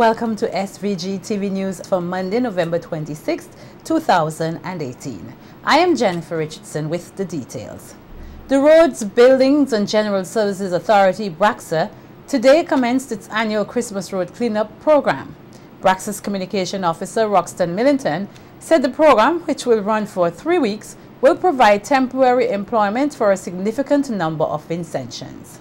welcome to SVG-TV News for Monday, November 26, 2018. I am Jennifer Richardson with the details. The Roads, Buildings and General Services Authority, BRACSA, today commenced its annual Christmas Road Cleanup program. BRACSA's Communication Officer, Roxton Millington, said the program, which will run for 3 weeks, will provide temporary employment for a significant number of Vincentians.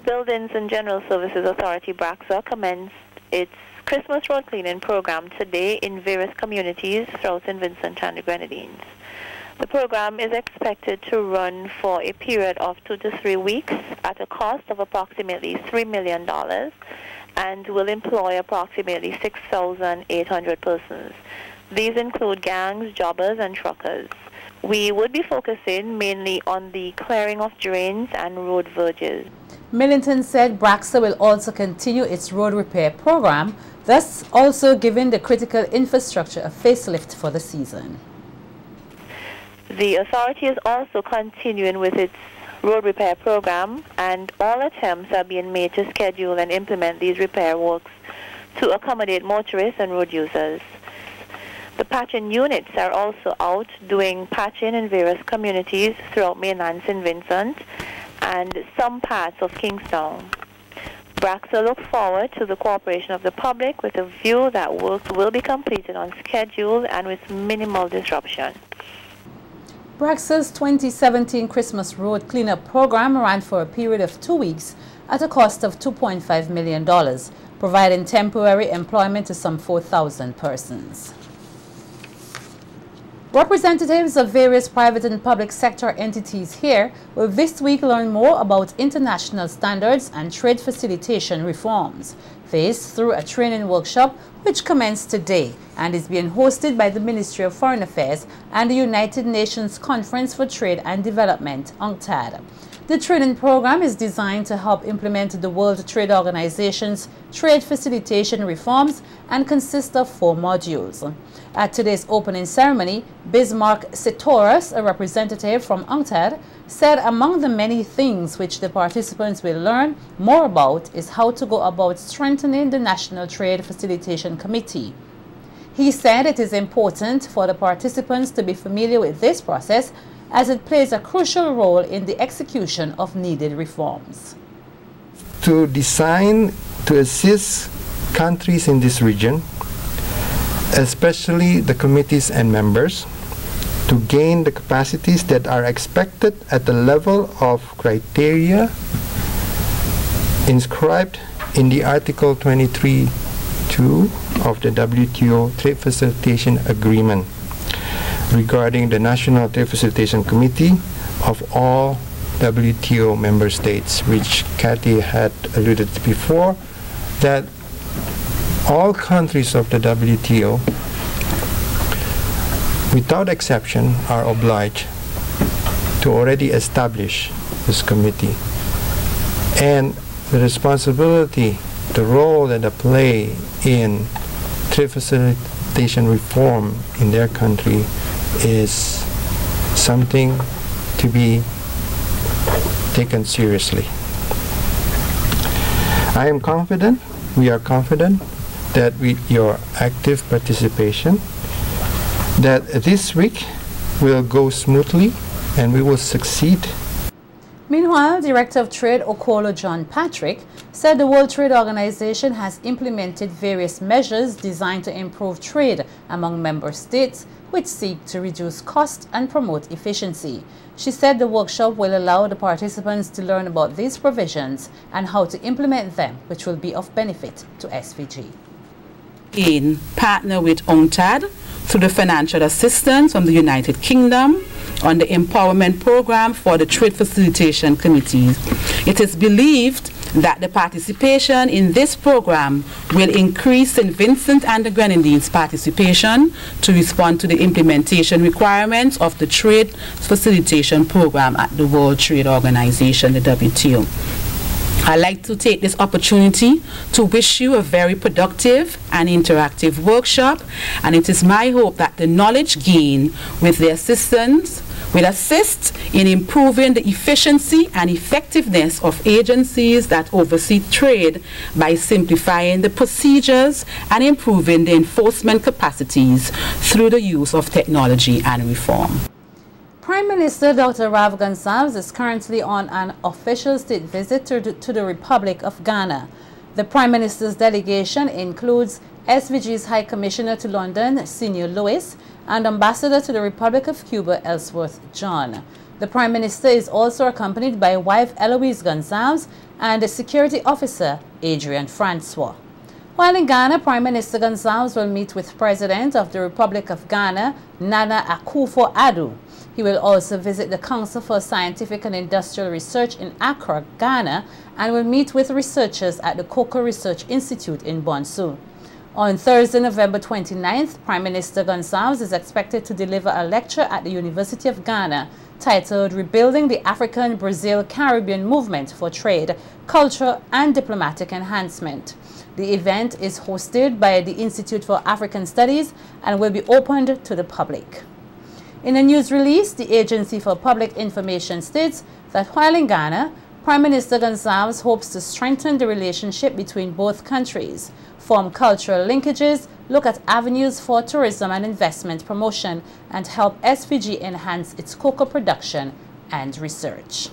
Buildings and General Services Authority, BRACSA, commenced its Christmas road cleaning program today in various communities throughout St. Vincent and the Grenadines. The program is expected to run for a period of 2 to 3 weeks at a cost of approximately $3 million and will employ approximately 6,800 persons. These include gangs, jobbers, and truckers. We would be focusing mainly on the clearing of drains and road verges. Millington said BRACSA will also continue its road repair program, thus also giving the critical infrastructure a facelift for the season. The authority is also continuing with its road repair program, and all attempts are being made to schedule and implement these repair works to accommodate motorists and road users. The patching units are also out doing patching in various communities throughout mainland St. Vincent and some parts of Kingstown. BRACSA looks forward to the cooperation of the public with a view that works will be completed on schedule and with minimal disruption. BRACSA's 2017 Christmas Road Cleanup program ran for a period of 2 weeks at a cost of $2.5 million, providing temporary employment to some 4,000 persons. Representatives of various private and public sector entities here will this week learn more about international standards and trade facilitation reforms. This through a training workshop which commenced today and is being hosted by the Ministry of Foreign Affairs and the United Nations Conference for Trade and Development, UNCTAD. The training program is designed to help implement the World Trade Organization's trade facilitation reforms and consists of 4 modules. At today's opening ceremony, Bismarck Setoras, a representative from UNCTAD, said among the many things which the participants will learn more about is how to go about strengthening the National Trade Facilitation Committee. He said it is important for the participants to be familiar with this process as it plays a crucial role in the execution of needed reforms. To design to assist countries in this region, especially the committees and members, to gain the capacities that are expected at the level of criteria inscribed in the Article 23(2) of the WTO Trade Facilitation Agreement regarding the National Trade Facilitation Committee of all WTO member states, which Kathy had alluded to before, that all countries of the WTO, without exception, are obliged to already establish this committee. And the responsibility, the role that they play in trade facilitation reform in their country is something to be taken seriously. I am confident, we are confident, that with your active participation, that this week will go smoothly and we will succeed. Meanwhile, Director of Trade Okolo John Patrick said the World Trade Organization has implemented various measures designed to improve trade among member states which seek to reduce cost and promote efficiency. She said the workshop will allow the participants to learn about these provisions and how to implement them, which will be of benefit to SVG. In partner with UNCTAD through the financial assistance from the United Kingdom on the empowerment program for the trade facilitation committees. It is believed that the participation in this program will increase St. Vincent and the Grenadines' participation to respond to the implementation requirements of the trade facilitation program at the World Trade Organization, the WTO. I'd like to take this opportunity to wish you a very productive and interactive workshop, and it is my hope that the knowledge gained with the assistance will assist in improving the efficiency and effectiveness of agencies that oversee trade by simplifying the procedures and improving the enforcement capacities through the use of technology and reform. Prime Minister Dr. Rav Gonsalves is currently on an official state visit to the Republic of Ghana. The Prime Minister's delegation includes SVG's High Commissioner to London, Senior Lewis, and Ambassador to the Republic of Cuba, Ellsworth John. The Prime Minister is also accompanied by wife Eloise Gonsalves and the Security Officer Adrian Francois. While in Ghana, Prime Minister Gonsalves will meet with President of the Republic of Ghana, Nana Akufo-Addo. He will also visit the Council for Scientific and Industrial Research in Accra, Ghana, and will meet with researchers at the Cocoa Research Institute in Bonsu. On Thursday, November 29th, Prime Minister Gonsalves is expected to deliver a lecture at the University of Ghana titled Rebuilding the African-Brazil-Caribbean Movement for Trade, Culture and Diplomatic Enhancement. The event is hosted by the Institute for African Studies and will be opened to the public. In a news release, the Agency for Public Information states that while in Ghana, Prime Minister Gonsalves hopes to strengthen the relationship between both countries, form cultural linkages, look at avenues for tourism and investment promotion, and help SVG enhance its cocoa production and research.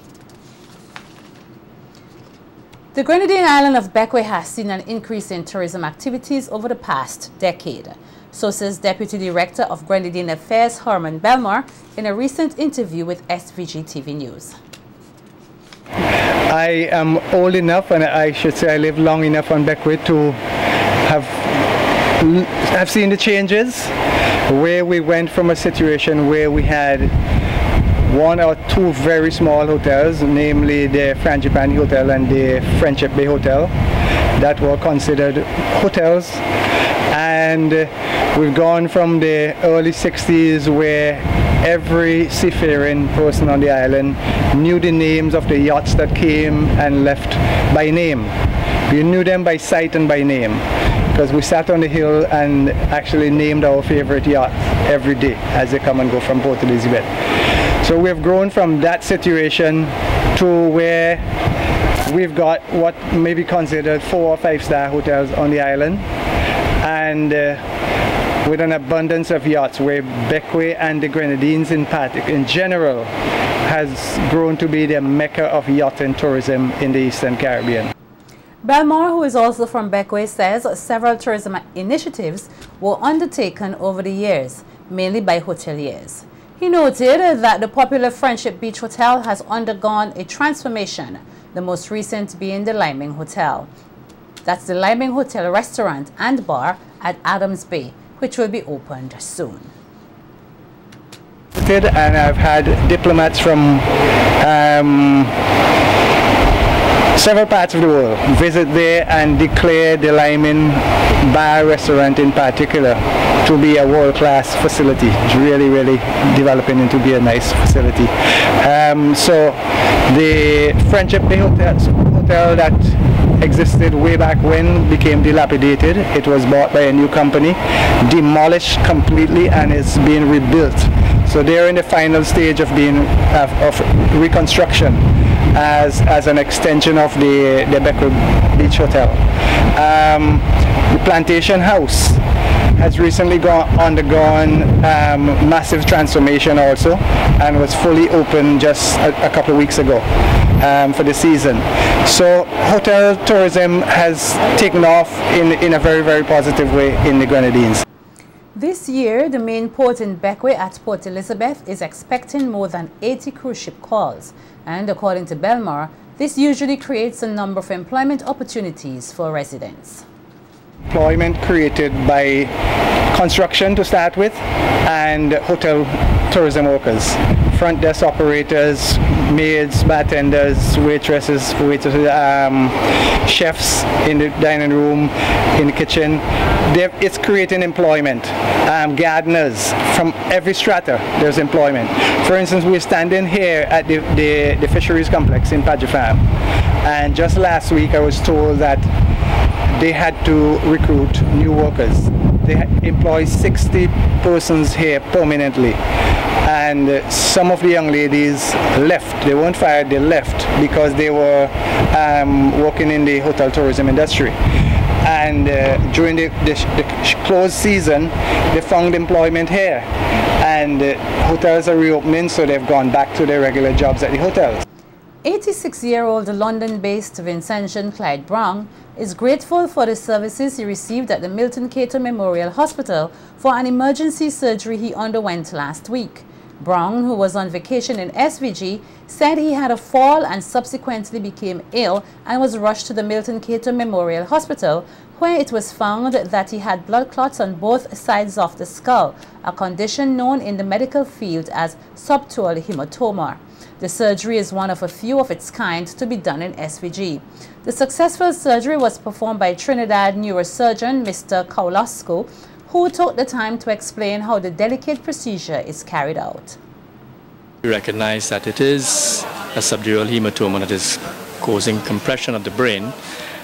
The Grenadine island of Bequia has seen an increase in tourism activities over the past decade. So says Deputy Director of Grenadine Affairs, Herman Belmore, in a recent interview with SVG-TV News. I am old enough, and I should say I lived long enough on Bequia to have seen the changes, where we went from a situation where we had one or two very small hotels, namely the Frangipani Hotel and the Friendship Bay Hotel, that were considered hotels. And we've gone from the early 60s where every seafaring person on the island knew the names of the yachts that came and left by name. We knew them by sight and by name, because we sat on the hill and actually named our favorite yacht every day as they come and go from Port Elizabeth. So we've grown from that situation to where we've got what may be considered 4- or 5-star hotels on the island, and with an abundance of yachts, where Bequia and the Grenadines in general has grown to be the mecca of yacht and tourism in the Eastern Caribbean. Belmore, who is also from Bequia, says several tourism initiatives were undertaken over the years, mainly by hoteliers. He noted that the popular Friendship Beach Hotel has undergone a transformation, the most recent being the Liming Hotel. That's the Liming Hotel restaurant and bar at Adams Bay, which will be opened soon. And I've had diplomats from several parts of the world visit there and declare the Liming Bar restaurant in particular to be a world-class facility. It's really, really developing into be a nice facility. So the Friendship Bay Hotel that existed way back when became dilapidated. It was bought by a new company, demolished completely, and it's being rebuilt. So they're in the final stage of being of reconstruction as an extension of the Bequia Beach Hotel. The Plantation House has recently undergone massive transformation also, and was fully open just a couple of weeks ago for the season. So hotel tourism has taken off in a very, very positive way in the Grenadines. This year, the main port in Bequia at Port Elizabeth is expecting more than 80 cruise ship calls. And according to Belmore, this usually creates a number of employment opportunities for residents. Employment created by construction to start with, and hotel tourism workers, front desk operators, maids, bartenders, waitresses, chefs in the dining room, in the kitchen. It's creating employment. Gardeners, from every strata there's employment. For instance, we're standing here at the fisheries complex in Padgett Farm, and just last week I was told that they had to recruit new workers they employ 60 persons here permanently. And some of the young ladies left. They weren't fired, they left because they were working in the hotel tourism industry. And during the closed season, they found employment here. And hotels are reopening, so they've gone back to their regular jobs at the hotels. 86-year-old London-based Vincentian Clyde Brown is grateful for the services he received at the Milton Cato Memorial Hospital for an emergency surgery he underwent last week. Brown, who was on vacation in SVG, said he had a fall and subsequently became ill and was rushed to the Milton Cato Memorial Hospital, where it was found that he had blood clots on both sides of the skull, a condition known in the medical field as subdural hematoma. The surgery is one of a few of its kind to be done in SVG. The successful surgery was performed by Trinidad neurosurgeon Mr. Kaulosco, who took the time to explain how the delicate procedure is carried out. We recognize that it is a subdural hematoma that is causing compression of the brain.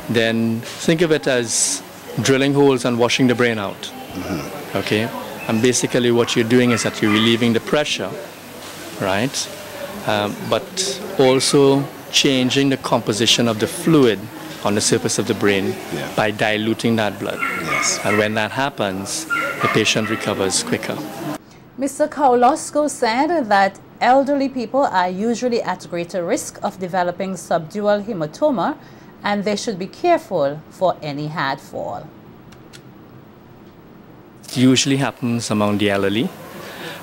Then think of it as drilling holes and washing the brain out. Okay? And basically what you're doing is that you're relieving the pressure, right? But also changing the composition of the fluid on the surface of the brain by diluting that blood. Yes. And when that happens, the patient recovers quicker. Mr. Kaulosco said that elderly people are usually at greater risk of developing subdural hematoma, and they should be careful for any hard fall. It usually happens among the elderly,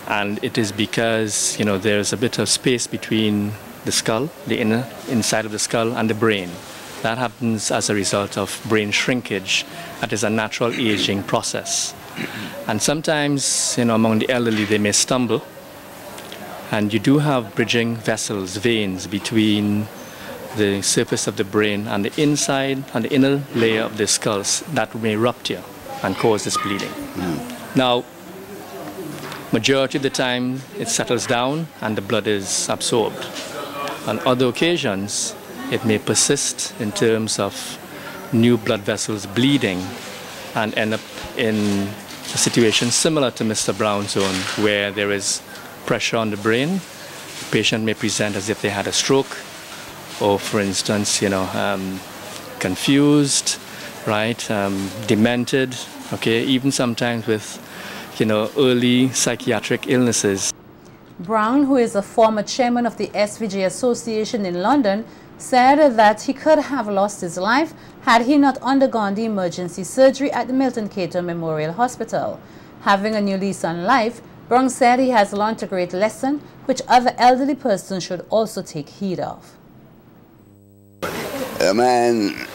and it is because, you know, there's a bit of space between the skull, the inside of the skull, and the brain. That happens as a result of brain shrinkage. That is a natural aging process. And sometimes, you know, among the elderly, they may stumble, and you do have bridging vessels, veins between the surface of the brain and the inside and the inner layer of the skulls that may rupture and cause this bleeding. Now, majority of the time it settles down and the blood is absorbed. On other occasions, it may persist in terms of new blood vessels bleeding and end up in a situation similar to Mr. Brown's own, where there is pressure on the brain. The patient may present as if they had a stroke, or for instance, you know, confused, right, demented, okay, even sometimes with, you know, early psychiatric illnesses. Brown, who is a former chairman of the SVG Association in London, said that he could have lost his life had he not undergone the emergency surgery at the Milton Cato Memorial Hospital. Having a new lease on life, Brown said he has learned a great lesson which other elderly persons should also take heed of. A man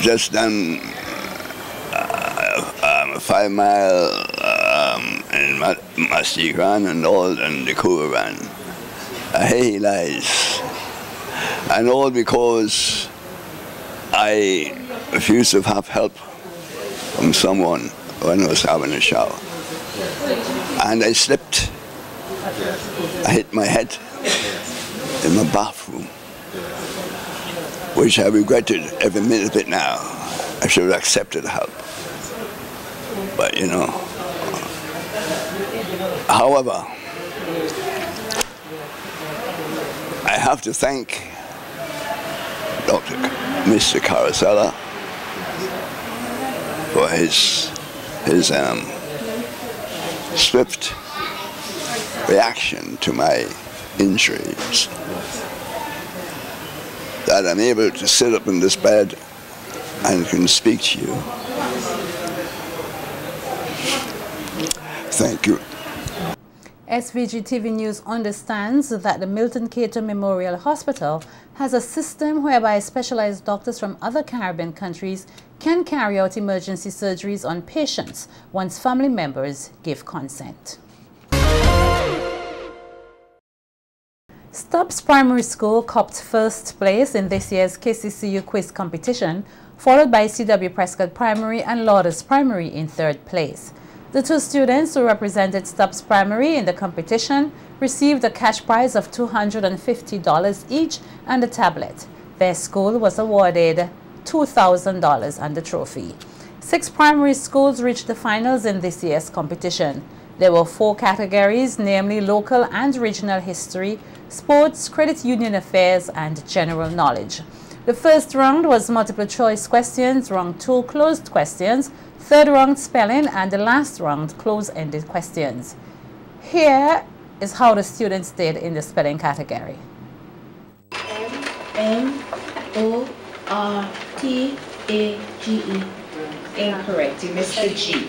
just done a 5 mile in Mastigran and all, and the Caravan. Here he lies. And all because I refused to have help from someone when I was having a shower. And I slipped. I hit my head in my bathroom, which I regretted every minute of it now. I should have accepted help. But, you know, however, I have to thank Mr. Carosella for his swift reaction to my injuries, that I'm able to sit up in this bed and can speak to you. Thank you. SVG-TV News understands that the Milton Cato Memorial Hospital has a system whereby specialized doctors from other Caribbean countries can carry out emergency surgeries on patients once family members give consent. Stubbs Primary School copped first place in this year's KCCU quiz competition, followed by CW Prescott Primary and Lauders Primary in third place. The two students who represented Stubbs Primary in the competition received a cash prize of $250 each and a tablet. Their school was awarded $2,000 and the trophy. 6 primary schools reached the finals in this year's competition. There were 4 categories, namely local and regional history, sports, credit union affairs, and general knowledge. The first round was multiple choice questions, round 2 closed questions, third round spelling, and the last round close-ended questions. Here is how the students did in the spelling category. M-O-R-T-A-G-E. Incorrect. You missed the G.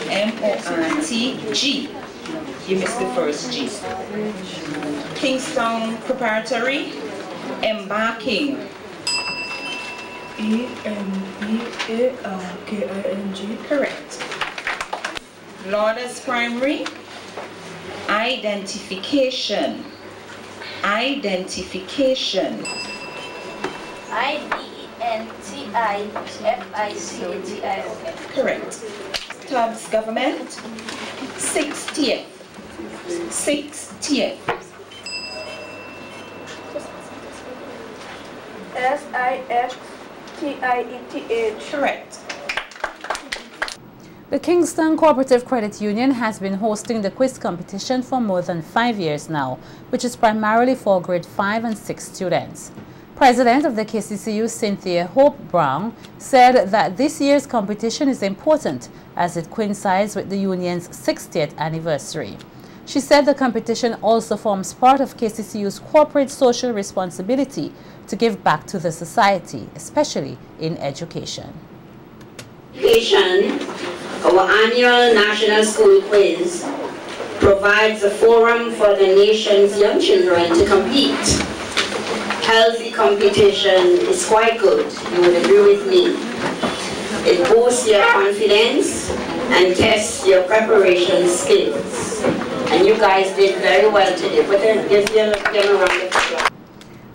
M-O-R-T-G. You missed the first G. Kingstown Preparatory. Embarking. E-M-B-A-R-K-I-N-G. Correct. Lauders Primary. Identification. Identification. I-D-E-N-T-I-F-I-C-A-T-I-O-N. Correct. Tubbs Government. 60th. 60th. S-I-X-T-I-E-T-H. Correct. The Kingston Cooperative Credit Union has been hosting the quiz competition for more than 5 years now, which is primarily for grade 5 and 6 students. President of the KCCU, Cynthia Hope Brown, said that this year's competition is important as it coincides with the union's 60th anniversary. She said the competition also forms part of KCCU's corporate social responsibility to give back to the society, especially in education. Our annual National School Quiz provides a forum for the nation's young children to compete. Healthy competition is quite good, you would agree with me. It boosts your confidence and tests your preparation skills. And you guys did very well today. But then give them a round of applause.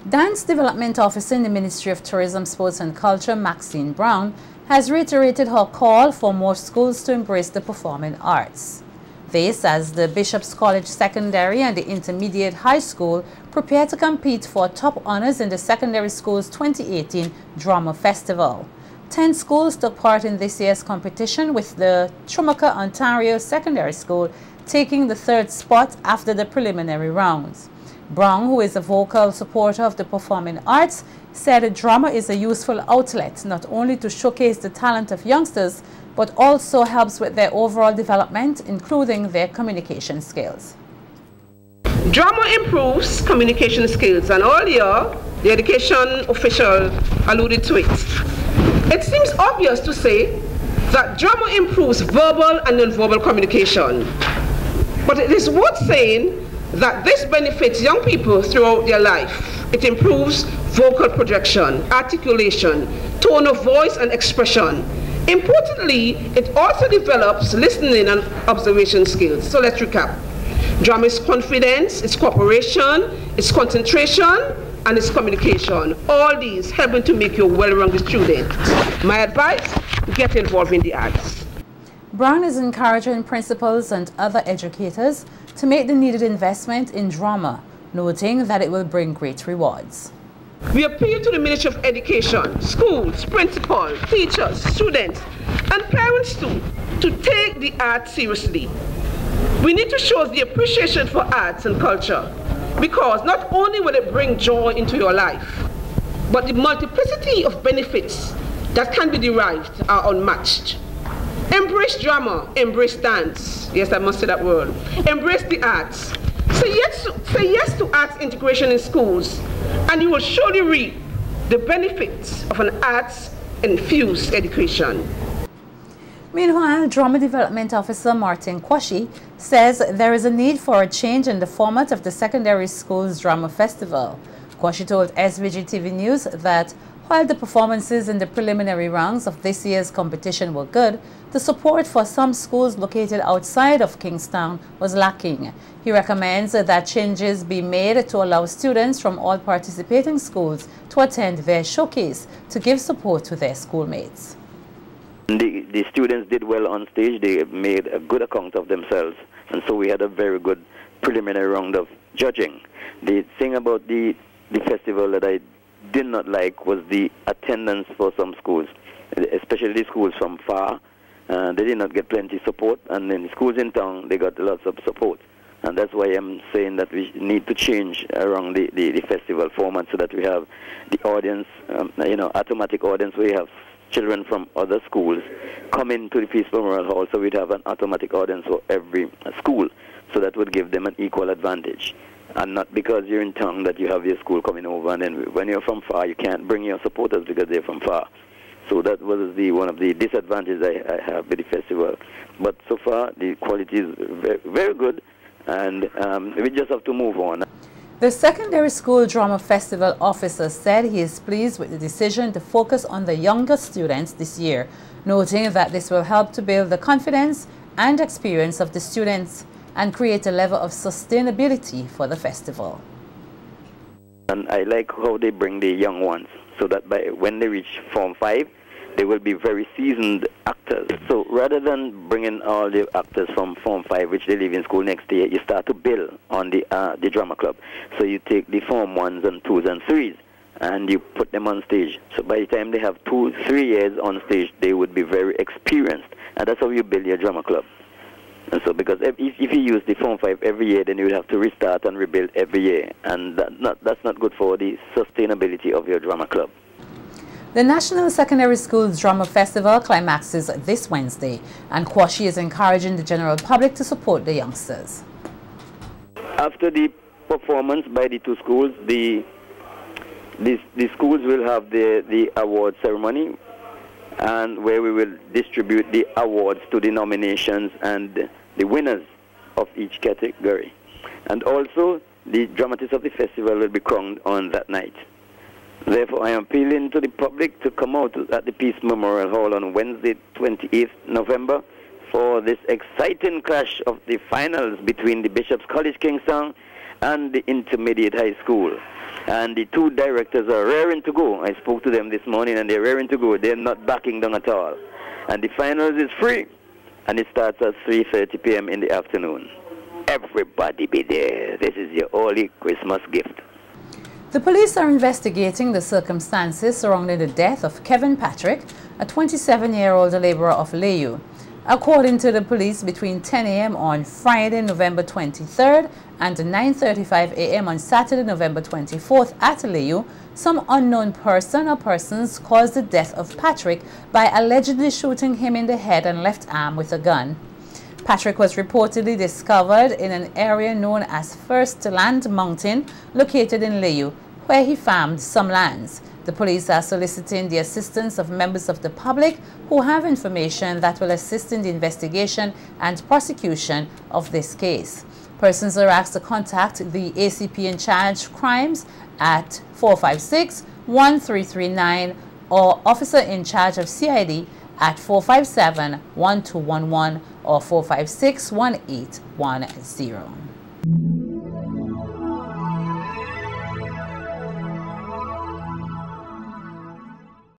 Dance Development Officer in the Ministry of Tourism, Sports and Culture, Maxine Brown, has reiterated her call for more schools to embrace the performing arts. This as the Bishop's College Secondary and the Intermediate High School prepare to compete for top honors in the Secondary School's 2018 Drama Festival. 10 schools took part in this year's competition, with the Chumaka, Ontario Secondary School taking the 3rd spot after the preliminary rounds. Brown, who is a vocal supporter of the performing arts, said drama is a useful outlet not only to showcase the talent of youngsters, but also helps with their overall development, including their communication skills. Drama improves communication skills, and earlier the education official alluded to it. It seems obvious to say that drama improves verbal and non-verbal communication, but it is worth saying that this benefits young people throughout their life. It improves vocal projection, articulation, tone of voice and expression. Importantly, it also develops listening and observation skills. So let's recap. Drama is confidence, it's cooperation, it's concentration, and it's communication. All these helping to make you a well-rounded student. My advice, get involved in the arts. Brown is encouraging principals and other educators to make the needed investment in drama, noting that it will bring great rewards. We appeal to the Ministry of Education, schools, principals, teachers, students, and parents too, to take the arts seriously. We need to show the appreciation for arts and culture, because not only will it bring joy into your life, but the multiplicity of benefits that can be derived are unmatched. Embrace drama, embrace dance. Yes, I must say that word. Embrace the arts. Say yes to arts integration in schools, and you will surely reap the benefits of an arts-infused education. Meanwhile, Drama Development Officer Martin Kwashi says there is a need for a change in the format of the secondary school's drama festival. Kwashi told SVG-TV News that while the performances in the preliminary rounds of this year's competition were good, the support for some schools located outside of Kingstown was lacking. He recommends that changes be made to allow students from all participating schools to attend their showcase to give support to their schoolmates. The students did well on stage. They made a good account of themselves, and so we had a very good preliminary round of judging. The thing about the festival that I did not like was the attendance for some schools, especially the schools from far. They did not get plenty support, and then the schools in town, they got lots of support. And that's why I'm saying that we need to change around the festival format so that we have the audience, automatic audience, where you have children from other schools come into the Peace Memorial Hall, so we'd have an automatic audience for every school. So that would give them an equal advantage. And not because you're in town that you have your school coming over, and then when you're from far, you can't bring your supporters because they're from far. So that was one of the disadvantages I have with the festival. But so far, the quality is very, very good, and we just have to move on. The Secondary School Drama Festival officer said he is pleased with the decision to focus on the younger students this year, noting that this will help to build the confidence and experience of the students and create a level of sustainability for the festival. And I like how they bring the young ones, so that when they reach Form 5, they will be very seasoned actors. So rather than bringing all the actors from Form 5, which they leave in school next year, you start to build on the drama club. So you take the Form 1s and 2s and 3s, and you put them on stage. So by the time they have 2-3 years on stage, they would be very experienced. And that's how you build your drama club. And so because if you use the Form 5 every year, then you would have to restart and rebuild every year. And that's not good for the sustainability of your drama club. The National Secondary Schools Drama Festival climaxes this Wednesday, and Kwashi is encouraging the general public to support the youngsters. After the performance by the two schools, the schools will have the award ceremony, and where we will distribute the awards to the nominations and the winners of each category. And also, the dramatists of the festival will be crowned on that night. Therefore, I am appealing to the public to come out at the Peace Memorial Hall on Wednesday, 28th November, for this exciting clash of the finals between the Bishop's College Kingston and the Intermediate High School. And the two directors are raring to go. I spoke to them this morning, and they're raring to go. They're not backing down at all. And the finals is free, and it starts at 3:30 p.m. in the afternoon. Everybody be there. This is your early Christmas gift. The police are investigating the circumstances surrounding the death of Kevin Patrick, a 27-year-old laborer of Layu. According to the police, between 10 a.m. on Friday, November 23rd and 9:35 a.m. on Saturday, November 24th at Layu, some unknown person or persons caused the death of Patrick by allegedly shooting him in the head and left arm with a gun. Patrick was reportedly discovered in an area known as First Land Mountain, located in Layu, where he farmed some lands. The police are soliciting the assistance of members of the public who have information that will assist in the investigation and prosecution of this case. Persons are asked to contact the ACP in charge crimes at 456-1339 or officer in charge of CID at 457-1211 or 456-1810.